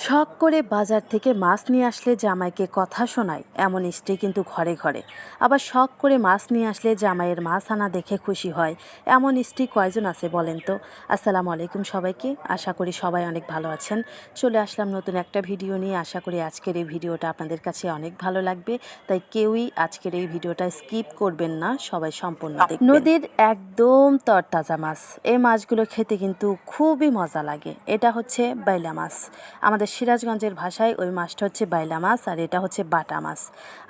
শখ করে বাজার থেকে মাছ নিয়ে আসলে জামাইকে কথা শোনায় এমন স্ত্রী কিন্তু ঘরে ঘরে। আবার শখ করে মাছ নিয়ে আসলে জামাইয়ের মাছ আনা দেখে খুশি হয় এমন স্ত্রী কয়জন আছে বলেন তো। আসসালামু আলাইকুম সবাইকে, আশা করি সবাই অনেক ভালো আছেন। চলে আসলাম নতুন একটা ভিডিও নিয়ে। আশা করি আজকের এই ভিডিওটা আপনাদের কাছে অনেক ভালো লাগবে, তাই কেউই আজকের এই ভিডিওটা স্কিপ করবেন না, সবাই সম্পূর্ণ দেখবেন। নদীর একদম তরতাজা মাছ, এই মাছগুলো খেতে কিন্তু খুবই মজা লাগে। এটা হচ্ছে বাইলা মাছ, আমাদের সিরাজগঞ্জের ভাষায় ওই মাছটা হচ্ছে বাইলা মাছ, আর এটা হচ্ছে বাটা মাছ।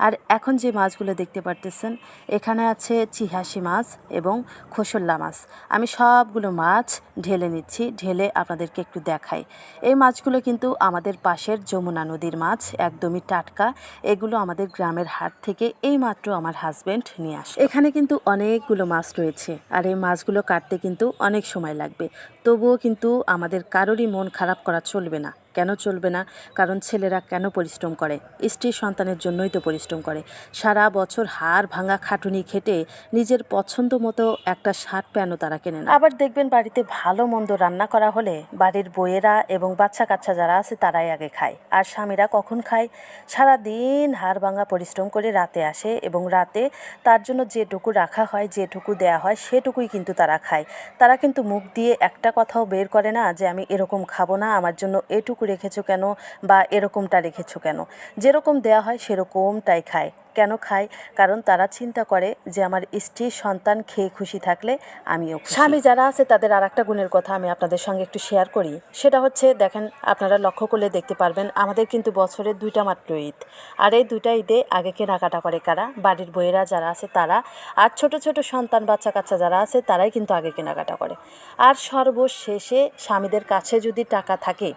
আর এখন যে মাছগুলো দেখতে পারতেছেন, এখানে আছে চিহাসি মাছ এবং খোসল্লা মাছ। আমি সবগুলো মাছ ঢেলে নিচ্ছি, ঢেলে আপনাদেরকে একটু দেখাই। এই মাছগুলো কিন্তু আমাদের পাশের যমুনা নদীর মাছ, একদমই টাটকা। এগুলো আমাদের গ্রামের হাট থেকে এইমাত্র আমার হাজব্যান্ড নিয়ে আসে। এখানে কিন্তু অনেকগুলো মাছ রয়েছে, আর এই মাছগুলো কাটতে কিন্তু অনেক সময় লাগবে। তবুও কিন্তু আমাদের কারোরই মন খারাপ করা চলবে না। কেন চলবে না? কারণ ছেলেরা কেন পরিশ্রম করে? স্ত্রী সন্তানের জন্যই তো পরিশ্রম করে। সারা বছর হাড় ভাঙা খাটুনি খেটে নিজের পছন্দ মতো একটা শার্ট প্যান্টও তারা কেনে না। আবার দেখবেন বাড়িতে ভালো মন্দ রান্না করা হলে বাড়ির বউয়েরা এবং বাচ্চা কাচ্চা যারা আছে তারাই আগে খায়। আর স্বামীরা কখন খায়? সারা দিন হাড় ভাঙা পরিশ্রম করে রাতে আসে, এবং রাতে তার জন্য যেটুকু রাখা হয়, যেটুকু দেয়া হয়, সেটুকুই কিন্তু তারা খায়। তারা কিন্তু মুখ দিয়ে একটা কথাও বের করে না যে আমি এরকম খাবো না, আমার জন্য এটুকু রেখেছো কেন, বা এরকমটা রেখেছো কেন। যেরকম দেয়া হয় সেরকমটাই খায়। কেন খায়? কারণ তারা চিন্তা করে যে আমার স্ত্রী সন্তান খেয়ে খুশি থাকলে আমিও খুশি। স্বামী যারা আছে তাদের আর একটা গুণের কথা আমি আপনাদের সঙ্গে একটু শেয়ার করি। সেটা হচ্ছে, দেখেন, আপনারা লক্ষ্য করলে দেখতে পারবেন আমাদের কিন্তু বছরে 2টা মাত্র ঈদ। আর এই 2টা ঈদে আগে কেনাকাটা করে কারা? বাড়ির বউয়েরা যারা আছে তারা। আর ছোট ছোট সন্তান বাচ্চা কাচ্চা যারা আছে তারাই কিন্তু আগে কেনাকাটা করে। আর সর্বশেষে স্বামীদের কাছে যদি টাকা থাকে,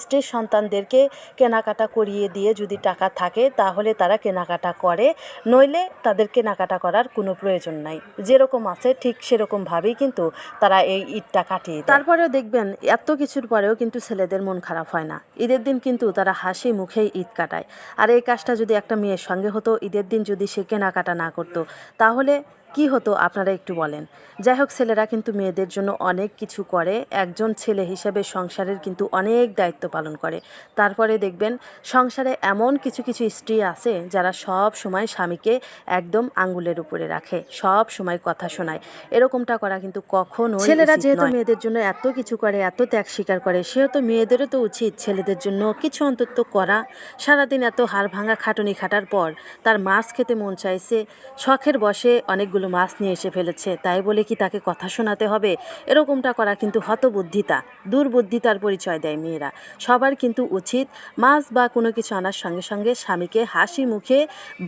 স্ত্রীর সন্তানদেরকে কেনাকাটা করিয়ে দিয়ে যদি টাকা থাকে, তাহলে তারা কেনাকাটা করে, নইলে তাদের কেনাকাটা করার কোনো প্রয়োজন নাই। যেরকম আছে ঠিক সেরকমভাবেই কিন্তু তারা এই ঈদটা কাটিয়ে দেয়। তারপরেও দেখবেন এত কিছুর পরেও কিন্তু ছেলেদের মন খারাপ হয় না। ঈদের দিন কিন্তু তারা হাসি মুখেই ঈদ কাটায়। আর এই কাজটা যদি একটা মেয়ের সঙ্গে হতো, ঈদের দিন যদি সে কেনাকাটা না করতো, তাহলে কি হতো আপনারা একটু বলেন। যাই হোক, ছেলেরা কিন্তু মেয়েদের জন্য অনেক কিছু করে। একজন ছেলে হিসেবে সংসারের কিন্তু অনেক দায়িত্ব পালন করে। তারপরে দেখবেন সংসারে এমন কিছু কিছু স্ত্রী আছে যারা সব সময় স্বামীকে একদম আঙ্গুলের উপরে রাখে, সব সময় কথা শোনায়। এরকমটা করা কিন্তু কখনো ছেলেরা যেহেতু মেয়েদের জন্য এত কিছু করে, এত ত্যাগ স্বীকার করে, সেহেতু মেয়েদেরও তো উচিত ছেলেদের জন্য কিছু অন্তত করা। সারাদিন এত হাড় ভাঙা খাটুনি খাটার পর তার মাছ খেতে মন চাইছে, শখের বশে অনেকগুলো মাছ নিয়ে এসে ফেলেছে, তাই বলে কি তাকে কথা শোনাতে হবে? এরকমটা করা কিন্তু হতবুদ্ধিতা, দুর্বুদ্ধিতার পরিচয় দেয় মেয়েরা। সবার কিন্তু উচিত মাছ বা কোনো কিছু আনার সঙ্গে সঙ্গে স্বামীকে হাসি মুখে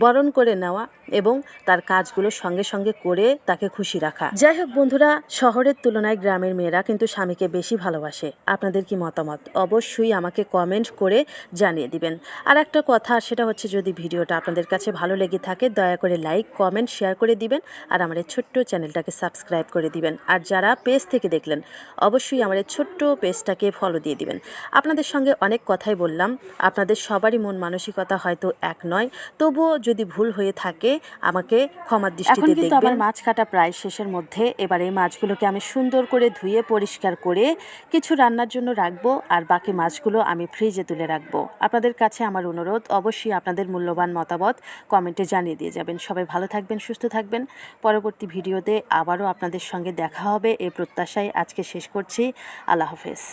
বরণ করে নেওয়া এবং তার কাজগুলো সঙ্গে সঙ্গে করে তাকে খুশি রাখা। যাই হোক বন্ধুরা, শহরের তুলনায় গ্রামের মেয়েরা কিন্তু স্বামীকে বেশি ভালোবাসে। আপনাদের কি মতামত? অবশ্যই আমাকে কমেন্ট করে জানিয়ে দিবেন। আর একটা কথা, সেটা হচ্ছে, যদি ভিডিওটা আপনাদের কাছে ভালো লেগে থাকে, দয়া করে লাইক, কমেন্ট, শেয়ার করে দিবেন। আর আমার এই ছোট্ট চ্যানেলটাকে সাবস্ক্রাইব করে দিবেন। আর যারা পেজ থেকে দেখলেন, অবশ্যই আমার এই ছোট্ট পেজটাকে ফলো দিয়ে দিবেন। আপনাদের সঙ্গে অনেক কথাই বললাম, আপনাদের সবারই মন মানসিকতা হয়তো এক নয়, তবুও যদি ভুল হয়ে থাকে আমাকে ক্ষমার দৃষ্টিতে দেখবেন। কিন্তু আমার মাছ কাটা প্রায় শেষের মধ্যে। এবার এই মাছগুলোকে আমি সুন্দর করে ধুয়ে পরিষ্কার করে কিছু রান্নার জন্য রাখবো, আর বাকি মাছগুলো আমি ফ্রিজে তুলে রাখবো। আপনাদের কাছে আমার অনুরোধ, অবশ্যই আপনাদের মূল্যবান মতামত কমেন্টে জানিয়ে দিয়ে যাবেন। সবাই ভালো থাকবেন, সুস্থ থাকবেন। পরবর্তী ভিডিওতে আবারও আপনাদের সঙ্গে দেখা হবে এই প্রত্যাশায় আজকে শেষ করছি। আল্লাহ হাফেজ।